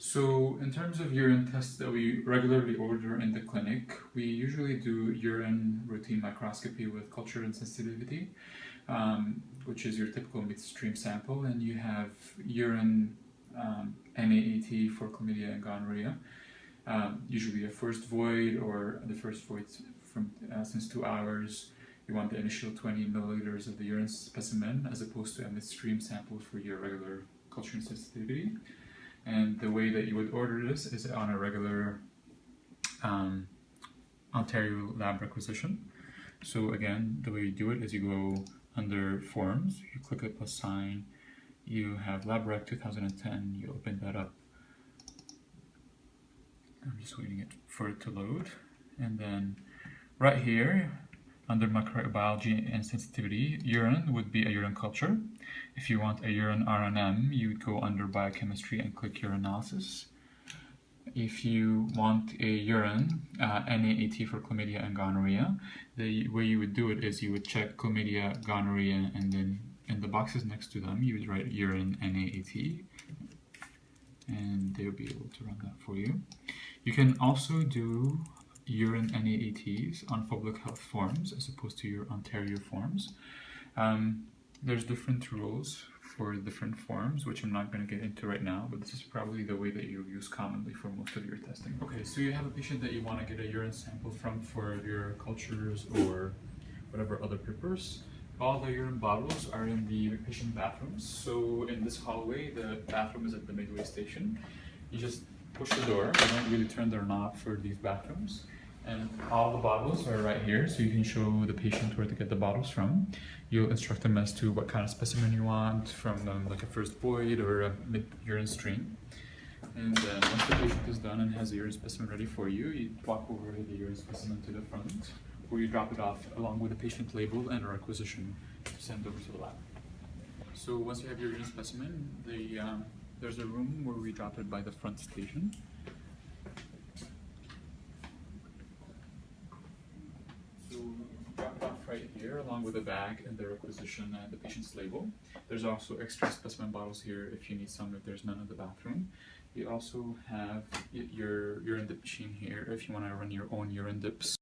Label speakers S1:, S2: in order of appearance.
S1: So in terms of urine tests that we regularly order in the clinic, we usually do urine routine microscopy with culture and sensitivity, which is your typical midstream sample, and you have urine NAAT for chlamydia and gonorrhea, usually a first void or the first void from since 2 hours. You want the initial 20 milliliters of the urine specimen as opposed to a midstream sample for your regular culture and sensitivity. And the way that you would order this is on a regular Ontario lab requisition. So again, the way you do it is you go under Forms, you click the plus sign, you have LabRec 2010, you open that up. I'm just waiting for it to load. And then right here, under microbiology and sensitivity, urine would be a urine culture. If you want a urine RNM, you would go under biochemistry and click urinalysis. If you want a urine NAAT for chlamydia and gonorrhea, the way you would do it is you would check chlamydia, gonorrhea, and then in the boxes next to them, you would write urine NAAT, and they'll be able to run that for you. You can also do urine NAATs on public health forms as opposed to your Ontario forms. There's different rules for different forms, which I'm not going to get into right now, but this is probably the way that you use commonly for most of your testing. Okay, so you have a patient that you want to get a urine sample from for your cultures or whatever other purpose. All the urine bottles are in the patient bathrooms. So in this hallway, the bathroom is at the midway station. You just push the door. You don't really turn the knob for these bathrooms. And all the bottles are right here, so you can show the patient where to get the bottles from. You'll instruct them as to what kind of specimen you want from like a first void or a mid-urine stream. And then once the patient is done and has the urine specimen ready for you, you walk over the urine specimen to the front, where you drop it off along with the patient label and a requisition to send over to the lab. So once you have your urine specimen, there's a room where we drop it by the front station. Drop it off right here along with the bag and the requisition and the patient's label. There's also extra specimen bottles here if you need some, if there's none in the bathroom. You also have your urine dip machine here if you want to run your own urine dips.